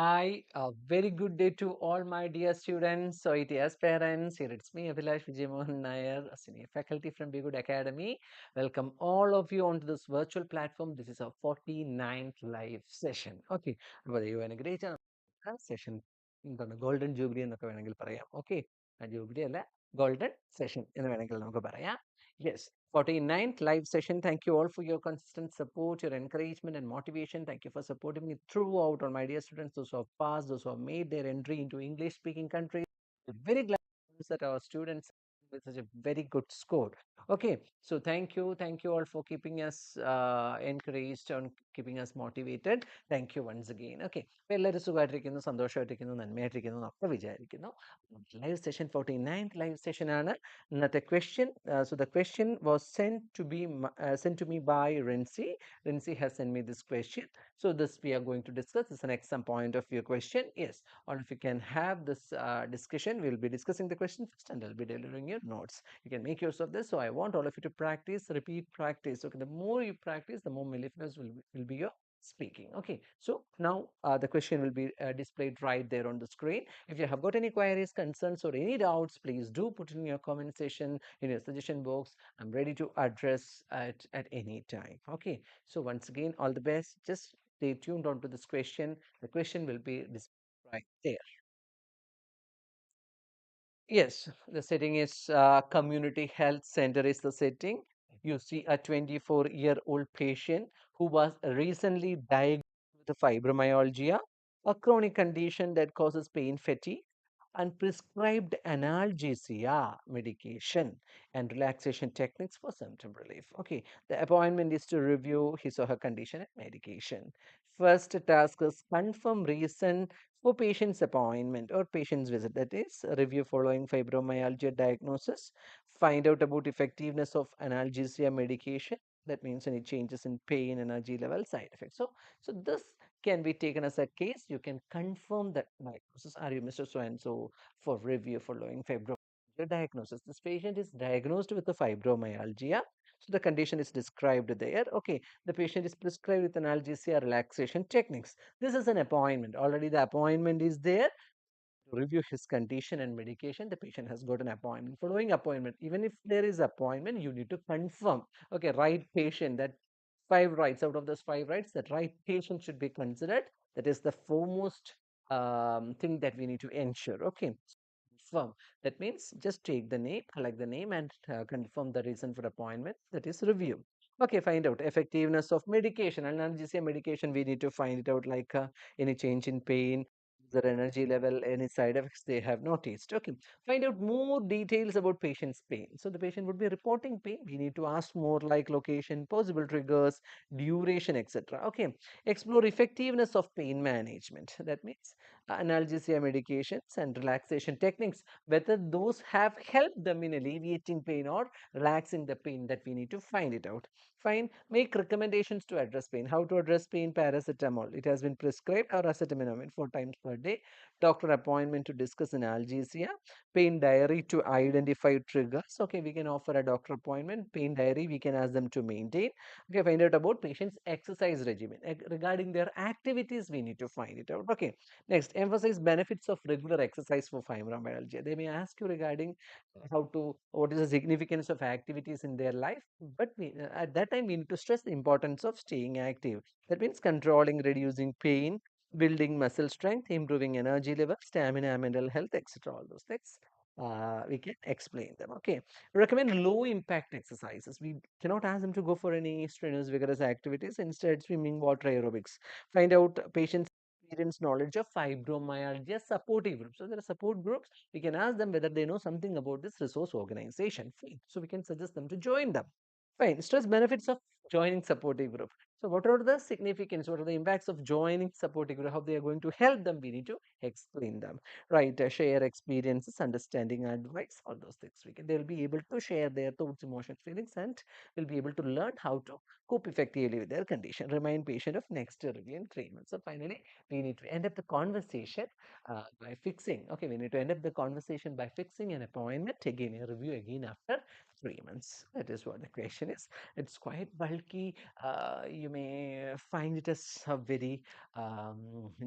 Hi, a very good day to all my dear students, OET parents. Here it's me, Abhilash Vijaymohan Nair, a senior faculty from B-GHUD Academy. Welcome all of you onto this virtual platform. This is our 49th live session. Okay, whether you are a great session, golden jubilee എന്നൊക്കെ വേണമെങ്കിൽ പറയാം. Okay, jubilee അല്ല golden session എന്ന് വേണമെങ്കിൽ നമുക്ക് പറയാം. Yes, 49th live session. Thank you all for your consistent support, your encouragement and motivation. Thank you for supporting me throughout, all my dear students, those who have passed, those who have made their entry into English speaking countries. We're very glad that our students with such a very good score. Okay, so thank you all for keeping us encouraged and keeping us motivated. Thank you once again. Okay, എല്ലാവരും സുഖമായിട്ടിരിക്കുന്നു, സന്തോഷമായിട്ടിരിക്കുന്നു, നന്മയായിട്ടിരിക്കുന്നു എന്നൊക്കെ വിചാരിക്കുന്നു. Live session 49th live session ആണ്. ഇന്നത്തെ question, so the question was sent to me by Renzi. Renzi has sent me this question. So this we are going to discuss. This is an exam point of view question. Yes, all of you can have this discussion. We'll be discussing the question first and I'll be delivering your notes. You can make use of this. So I want all of you to practice, repeat, practice. Okay, the more you practice, the more mellifluous will be your speaking. Okay, so now the question will be displayed right there on the screen. If you have got any queries, concerns or any doubts, please do put it in your comment section, in your suggestion box. I'm ready to address it at any time. Okay, so once again, all the best. Just stay tuned on to this question. The question will be displayed right there. Yes, the setting is community health center is the setting. You see a 24-year-old patient who was recently diagnosed with fibromyalgia, a chronic condition that causes pain, fatigue, and prescribed analgesia medication and relaxation techniques for symptom relief. Okay, the appointment is to review his or her condition and medication. First task is confirm reason for patient's appointment or patient's visit, that is review following fibromyalgia diagnosis, find out about effectiveness of analgesia medication, that means any changes in pain, energy level, side effects. So this can be taken as a case. You can confirm that diagnosis. Are you Mr. So and so for review following fibromyalgia diagnosis? This patient is diagnosed with the fibromyalgia, so the condition is described there. Okay, the patient is prescribed with analgesia relaxation techniques. This is an appointment. Already the appointment is there to review his condition and medication. The patient has got an appointment. Following appointment, even if there is appointment, you need to confirm. Okay, right patient. That 5 rights out of those 5 rights, that right patient should be considered. That is the foremost thing that we need to ensure. Okay, confirm. That means just take the name, collect the name, and confirm the reason for appointment. That is review. Okay, find out effectiveness of medication. Analgesia medication, we need to find it out, like any change in pain, their energy level, any side effects they have noticed. Okay, find out more details about patient's pain. So the patient would be reporting pain. We need to ask more, like location, possible triggers, duration, etc. Okay, explore effectiveness of pain management. That means analgesia medications and relaxation techniques, whether those have helped them in alleviating pain or relaxing the pain, that we need to find it out. Fine. Make recommendations to address pain. How to address pain? Paracetamol. It has been prescribed, or acetaminophen 4 times per day. Doctor appointment to discuss analgesia. Pain diary to identify triggers. Okay, we can offer a doctor appointment. Pain diary, we can ask them to maintain. Okay, find out about patient's exercise regimen. Regarding their activities, we need to find it out. Okay, next, emphasize benefits of regular exercise for fibromyalgia. They may ask you regarding what is the significance of activities in their life, but at that time we need to stress the importance of staying active. That means controlling, reducing pain, building muscle strength, improving energy level, stamina, mental health, etc. All those things we can explain them. Okay, recommend low impact exercises. We cannot ask them to go for any strenuous vigorous activities. Instead, swimming, water aerobics. Find out patients experience knowledge of fibromyalgia supportive groups. So there are support groups. We can ask them whether they know something about this resource organization. Fine. So we can suggest them to join them. Fine. Stress benefits of joining supportive group. So what are the significance? What are the impacts of joining supportive group? How they are going to help them? We need to explain them. Right. Share experiences, understanding, advice, all those things. They will be able to share their thoughts, emotions, feelings, and will be able to learn how to cope effectively with their condition. Remind patient of next review in 3 months. So finally, we need to end up the conversation by fixing. Okay, we need to end up the conversation by fixing an appointment, again a review again after 3 months. That is what the question is. It's quite bulky. You may find it as a very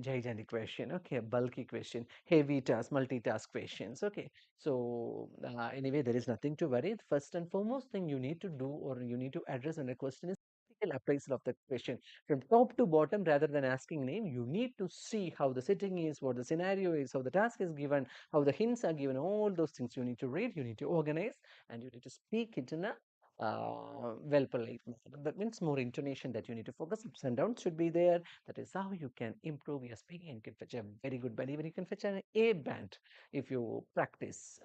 gigantic question. Okay, a bulky question, heavy task, multitask questions. Okay, so anyway, there is nothing to worry. The first and foremost thing you need to do or you need to address in a question is practical appraisal of the question from top to bottom rather than asking name. You need to see how the setting is, what the scenario is, how the task is given, how the hints are given, all those things you need to read, you need to organize, and you need to speak it in a well polite manner. That means more intonation that you need to focus. Ups and downs should be there. That is how you can improve your speaking and can fetch a very good band. Even you can fetch an A band if you practice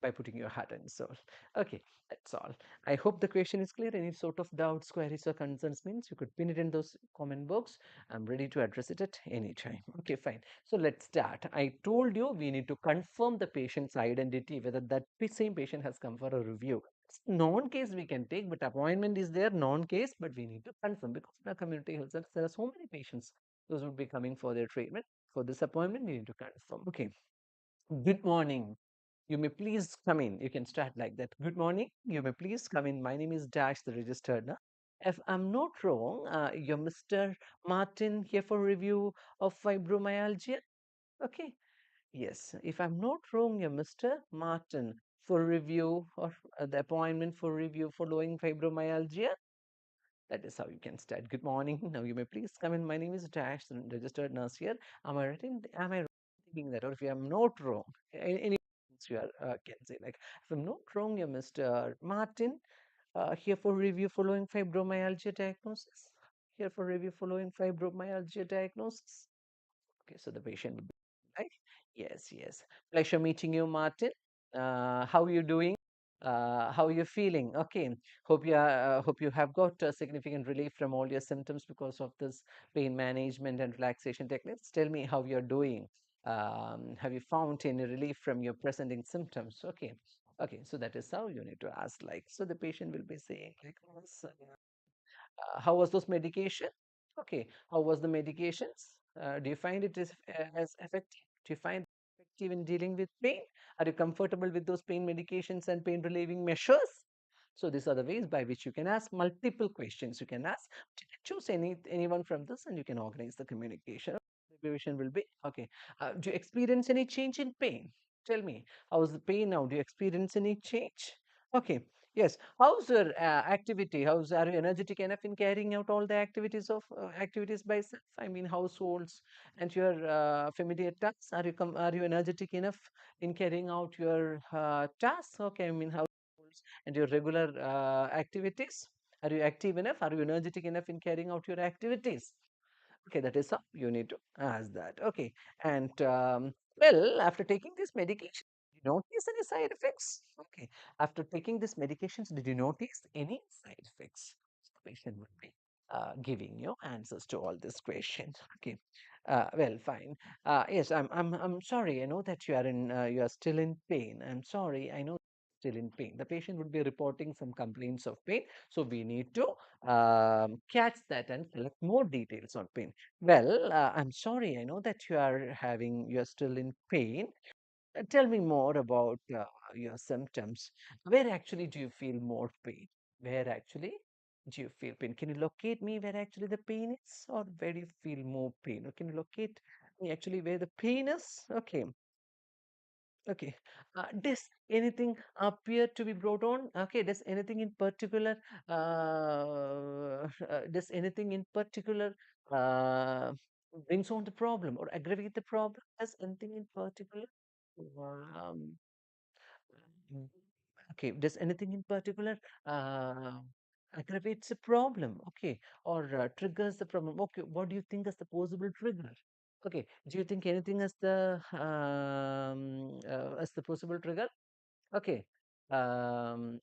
by putting your heart and soul. Okay, that's all. I hope the question is clear. Any sort of doubts, queries, or concerns means you could pin it in those comment box. I'm ready to address it at any time. Okay, fine. So let's start. I told you we need to confirm the patient's identity, whether that same patient has come for a review. Non-case we can take, but appointment is there, non-case, but we need to confirm because in our community health centers, there are so many patients. Those would be coming for their treatment. For this appointment, we need to confirm. Okay. Good morning. You may please come in. You can start like that. Good morning. You may please come in. My name is Dash, the registered. Na? If I'm not wrong, you're Mr. Martin here for review of fibromyalgia. Okay. Yes. If I'm not wrong, you're Mr. Martin for review or the appointment for review following fibromyalgia. That is how you can start. Good morning. Now you may please come in. My name is Dash, the registered nurse here. Am I right thinking that? Or if I'm not wrong, any you are, can say like, if I'm not wrong, you're Mr. Martin, here for review following fibromyalgia diagnosis. Here for review following fibromyalgia diagnosis. Okay, so the patient will be right. Yes, yes. Pleasure meeting you, Martin. How are you doing? How are you feeling? Okay. Hope you have got significant relief from all your symptoms because of this pain management and relaxation techniques. Tell me how you're doing. Have you found any relief from your presenting symptoms? Okay. Okay. So that is how you need to ask. Like, so the patient will be saying, like, how was those medication? Okay, how was the medications? Do you find it is as effective? Do you find it effective in dealing with pain? Are you comfortable with those pain medications and pain relieving measures? So these are the ways by which you can ask multiple questions. You can ask, choose anyone from this, and you can organize the communication. The question will be okay. Do you experience any change in pain? Tell me, how is the pain now? Do you experience any change? Okay. Yes. How's your activity? Are you energetic enough in carrying out all the activities by self? I mean, households and your familiar tasks. Are you energetic enough in carrying out your tasks? Okay. I mean, households and your regular activities. Are you active enough? Are you energetic enough in carrying out your activities? Okay, that is how you need to ask that. Okay, and well, after taking this medication, did you notice any side effects? Okay, after taking this medications, did you notice any side effects? The patient would be giving you answers to all these questions. Okay, well, fine. Yes, I'm sorry. I know that you are still in pain. I'm sorry. I know still in pain. The patient would be reporting some complaints of pain, so we need to catch that and collect more details on pain. Well, I'm sorry. I know that you are still in pain. Tell me more about your symptoms. Where actually do you feel more pain? Where actually do you feel pain? Can you locate me where actually the pain is, or where do you feel more pain? Or can you locate me actually where the pain is? Okay. Okay. Does anything appear to be brought on? Okay. Does anything in particular uh, brings on the problem or aggravate the problem? Does anything in particular? Um, mm, okay. Does anything in particular uh, aggravates the problem? Okay. Or triggers the problem? Okay. What do you think is the possible trigger? Okay. Do you think anything as the possible trigger? Okay. Um,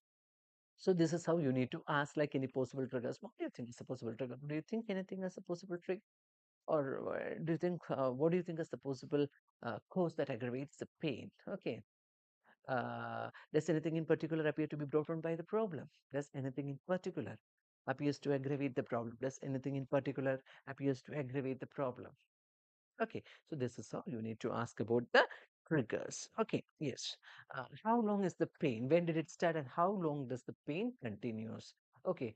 so this is how you need to ask like any possible triggers. What do you think is the possible trigger? Do you think anything as a possible trigger? Or do you think what do you think is the possible cause that aggravates the pain? Okay. Does anything in particular appear to be brought on by the problem? Does anything in particular appears to aggravate the problem? Does anything in particular appears to aggravate the problem? Okay, so this is how you need to ask about the triggers. Okay, yes. How long is the pain? When did it start and how long does the pain continues? Okay,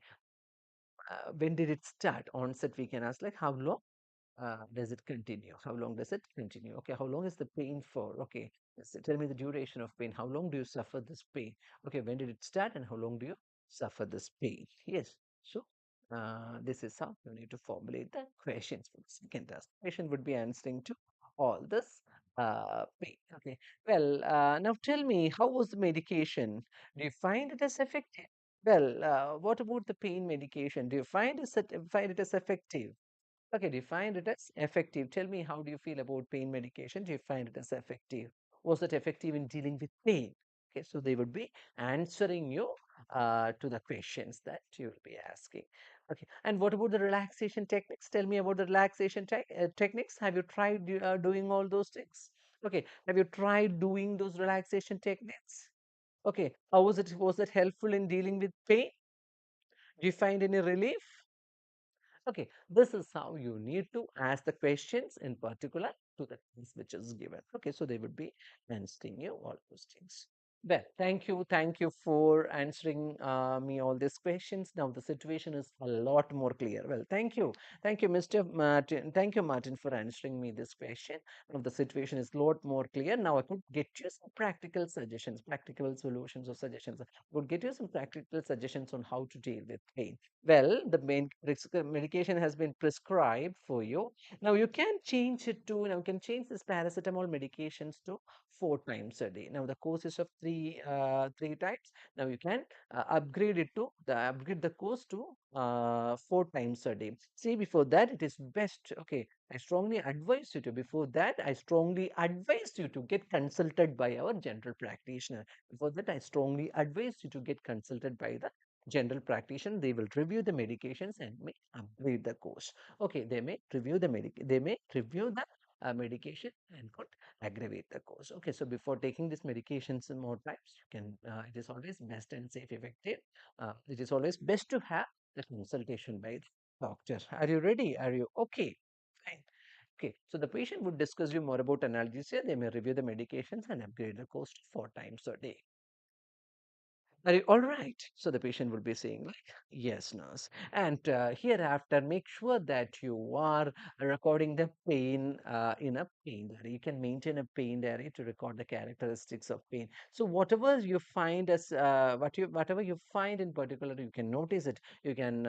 when did it start? Onset, we can ask like how long does it continue? How long does it continue? Okay, how long is the pain for? Okay, yes, tell me the duration of pain. How long do you suffer this pain? Okay, when did it start and how long do you suffer this pain? Yes, so this is how you need to formulate the questions for the second task. Patient would be answering to all this pain. Okay, well, now tell me, how was the medication? Do you find it as effective? Well, what about the pain medication? Do you find it as effective? Okay, do you find it as effective? Tell me, how do you feel about pain medication? Do you find it as effective? Was it effective in dealing with pain? Okay, so they would be answering you to the questions that you will be asking. Okay, and what about the relaxation techniques? Tell me about the relaxation techniques. Have you tried doing all those things? Okay, have you tried doing those relaxation techniques? Okay, how was it? Was it helpful in dealing with pain? Do you find any relief? Okay, this is how you need to ask the questions in particular to the things which is given. Okay, so they would be answering you all those things. Well, thank you for answering me all these questions. Now the situation is a lot more clear. Well, thank you, Mr. Martin. Thank you, Martin, for answering me this question. Now the situation is a lot more clear. Now I could get you some practical suggestions, practical solutions or suggestions. I would get you some practical suggestions on how to deal with pain. Well, the medication has been prescribed for you. Now you can change it to, now you can change this paracetamol medications to 4 times a day. Now the course is of three times. Now you can upgrade the course to 4 times a day. See, before that it is best. Okay, I strongly advise you to, before that I strongly advise you to get consulted by our general practitioner. Before that I strongly advise you to get consulted by the general practitioner. They will review the medications and may upgrade the course. Okay, they may review the medication and could aggravate the course. Okay, so before taking these medications more times, you can it is always best and safe effective. It is always best to have the consultation by the doctor. Are you ready? Are you okay? Fine. Okay, so the patient would discuss you more about analgesia. They may review the medications and upgrade the course to 4 times a day. Are you all right? So the patient will be saying like, yes, nurse. And hereafter, make sure that you are recording the pain in a pain diary. You can maintain a pain diary to record the characteristics of pain. So whatever you find as whatever you find in particular, you can notice it. You can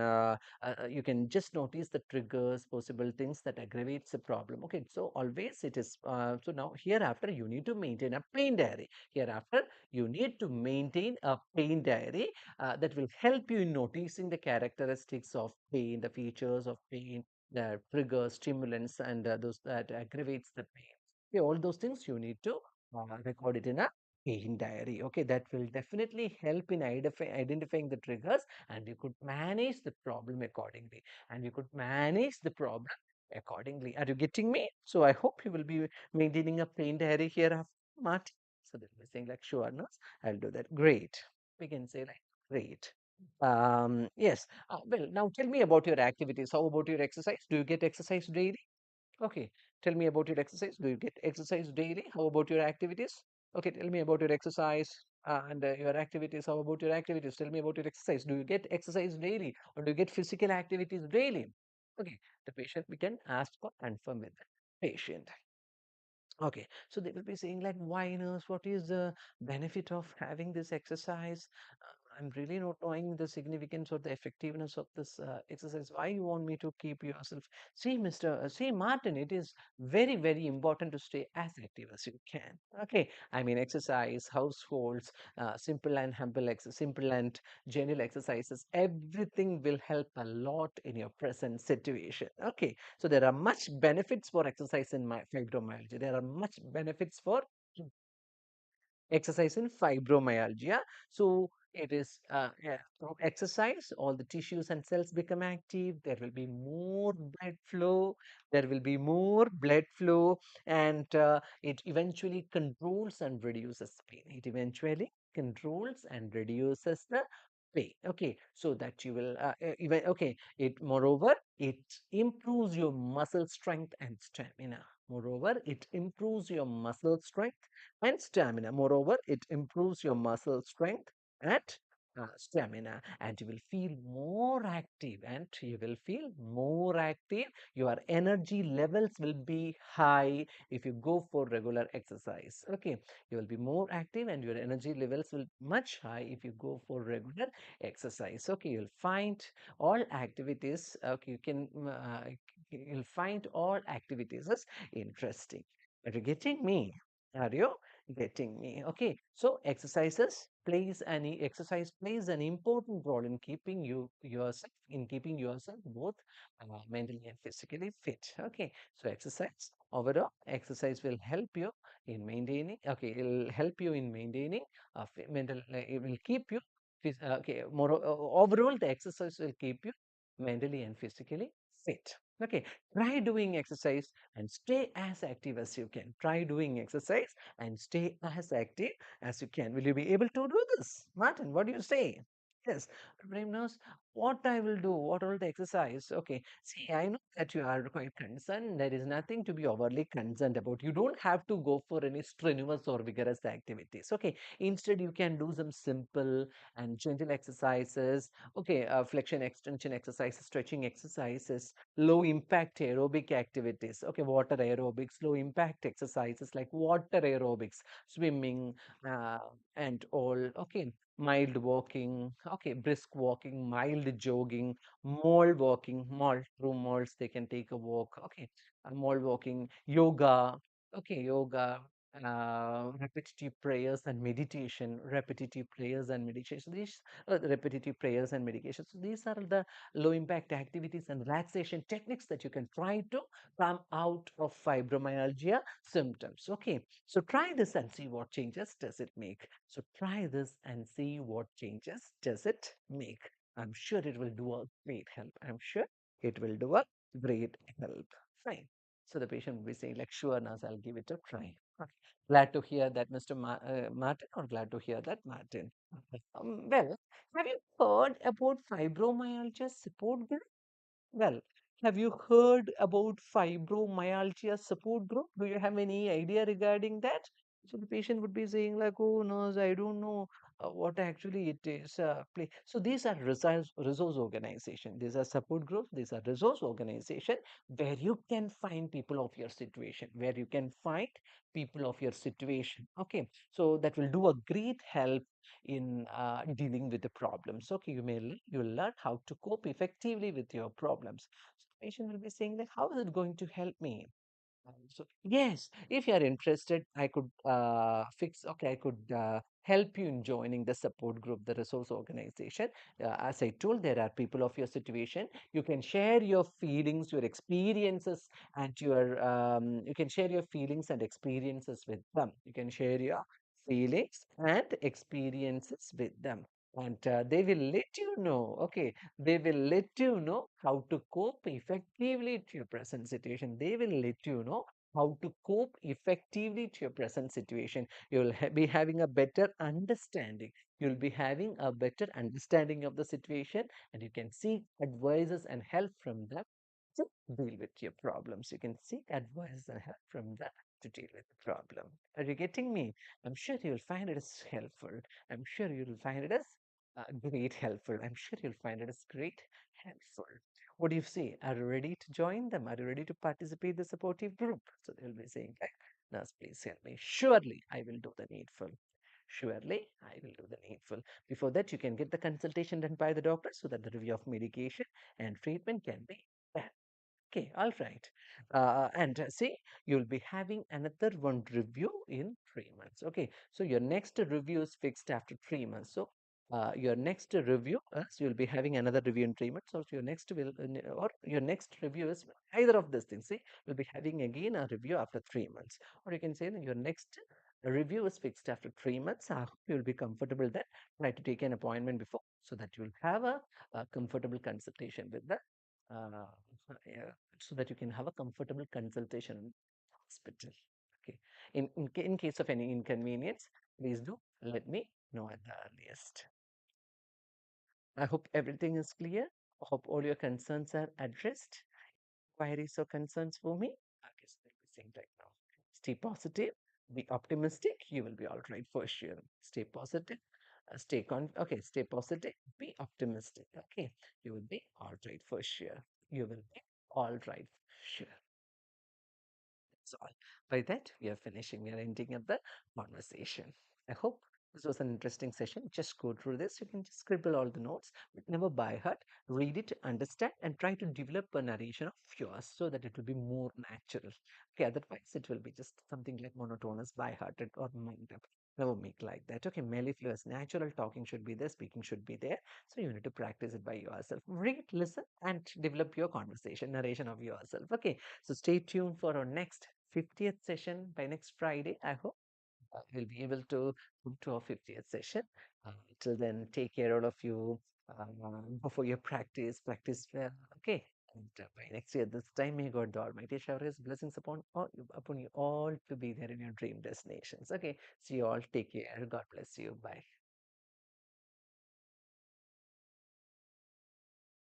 just notice the triggers, possible things that aggravates the problem. Okay, so always it is. So now hereafter, you need to maintain a pain diary. Hereafter, you need to maintain a pain diary that will help you in noticing the characteristics of pain, the features of pain, the triggers, stimulants, and those that aggravates the pain. Okay, all those things you need to record it in a pain diary. Okay, that will definitely help in identifying the triggers, and you could manage the problem accordingly. And you could manage the problem accordingly. Are you getting me? So I hope you will be maintaining a pain diary hereafter, Martin. So they'll be saying like, sure, nurse, I'll do that. Great. We can say like, great. Yes. Well, now tell me about your activities. How about your exercise? Do you get exercise daily? Okay. Tell me about your exercise. Do you get exercise daily? How about your activities? Okay. Tell me about your exercise and your activities. How about your activities? Tell me about your exercise. Do you get exercise daily or do you get physical activities daily? Okay. The patient, we can ask for confirm with the patient. Okay, so they will be saying like, why nurse? What is the benefit of having this exercise? I'm really not knowing the significance or the effectiveness of this exercise. Why you want me to keep yourself? See, Martin, it is very, very important to stay as active as you can. Okay, I mean, exercise, households, simple and general exercises, everything will help a lot in your present situation. Okay, so there are much benefits for exercise in my fibromyalgia. There are much benefits for exercise in fibromyalgia. So it is yeah, through exercise, all the tissues and cells become active. There will be more blood flow. There will be more blood flow, and it eventually controls and reduces pain. It eventually controls and reduces the pain. Okay, so that you will even okay. It moreover it improves your muscle strength and stamina. Moreover, it improves your muscle strength and stamina. Moreover, it improves your muscle strength and stamina, and you will feel more active, and you will feel more active. Your energy levels will be high if you go for regular exercise. Okay, you will be more active and your energy levels will much high if you go for regular exercise. Okay, you'll find all activities. Okay, you'll find all activities as interesting. Are you getting me? Are you getting me? Okay, so exercise plays an important role in keeping keeping yourself both mentally and physically fit. Okay, so exercise will help you in maintaining. Okay, it'll help you in maintaining mental. It will keep you. Okay, overall, the exercise will keep you mentally and physically fit. Okay, try doing exercise and stay as active as you can. Try doing exercise and stay as active as you can. Will you be able to do this? Martin, what do you say? Yes, Prem knows what I will do, what all the exercise. Okay, see, I know that you are quite concerned. There is nothing to be overly concerned about. You don't have to go for any strenuous or vigorous activities. Okay, instead, you can do some simple and gentle exercises. Okay, flexion extension exercises, stretching exercises, low impact aerobic activities. Okay, water aerobics, low impact exercises like water aerobics, swimming, uh, and all. Okay, mild walking. Okay, brisk walking, mild jogging, mall walking, mall through malls they can take a walk. Okay, mall walking, yoga. Okay, yoga. Repetitive prayers and meditation, repetitive prayers and meditation. These repetitive prayers and medication. So these are the low impact activities and relaxation techniques that you can try to come out of fibromyalgia symptoms. Okay, so try this and see what changes does it make. So try this and see what changes does it make. I'm sure it will do a great help. I'm sure it will do a great help. Fine. So the patient will be saying like, sure, nurse, I'll give it a try. Okay. Glad to hear that, Mr. Martin, or glad to hear that, Martin. Well, have you heard about fibromyalgia support group? Well, have you heard about fibromyalgia support group? Do you have any idea regarding that? So the patient would be saying like, "Oh no, I don't know what actually it is." So these are resource organization. These are support groups. These are resource organization where you can find people of your situation. Where you can find people of your situation. Okay, so that will do a great help in dealing with the problems. Okay, you will learn how to cope effectively with your problems. So the patient will be saying like, how is it going to help me? So yes, if you are interested, I could I could help you in joining the support group, the resource organization. As I told, there are people of your situation. You can share your feelings, your experiences, and you can share your feelings and experiences with them. You can share your feelings and experiences with them. And they will let you know, okay, they will let you know how to cope effectively to your present situation. They will let you know how to cope effectively to your present situation. You'll be having a better understanding. You'll be having a better understanding of the situation, and you can seek advices and help from them to deal with your problems. You can seek advice and help from them to deal with the problem. Are you getting me? I'm sure you'll find it as helpful. I'm sure you'll find it as great helpful. I'm sure you'll find it as great helpful. What do you say? Are you ready to join them? Are you ready to participate in the supportive group? So they'll be saying, like, nurse, please help me. Surely I will do the needful. Surely I will do the needful. Before that, you can get the consultation done by the doctor so that the review of medication and treatment can be done. Okay, all right. And see, you'll be having another one review in 3 months. Okay, so your next review is fixed after 3 months. So your next review, so you'll be having another review in 3 months, or your next review is either of these things. See, you'll be having again a review after 3 months, or you can say that your next review is fixed after 3 months. I hope you'll be comfortable then. Try to take an appointment before so that you'll have a comfortable consultation with the uh, yeah, so that you can have a comfortable consultation in hospital. Okay. In case of any inconvenience, please do let me know at the earliest. I hope everything is clear. I hope all your concerns are addressed. Queries or concerns for me? Okay, so facing right now. Stay positive, be optimistic, you will be all right for sure. Stay positive, stay positive, be optimistic. Okay, you will be all right for sure. You will be all right for sure. That's all. By that, we are finishing. We are ending up the conversation. I hope this was an interesting session. Just go through this. You can just scribble all the notes, but never by heart. Read it, understand, and try to develop a narration of yours so that it will be more natural. Okay, otherwise it will be just something like monotonous, by hearted, or mind up. Never make like that. Okay, mellifluous, natural talking should be there, speaking should be there. So you need to practice it by yourself. Read, listen, and develop your conversation, narration of yourself. Okay, so stay tuned for our next 50th session by next Friday. I hope we'll be able to come to our 50th session. Till then, take care all of you. Go for your practice well. Okay. And by next year, this time, may God the Almighty shower His blessings upon you all to be there in your dream destinations. Okay. See you all. Take care. God bless you. Bye.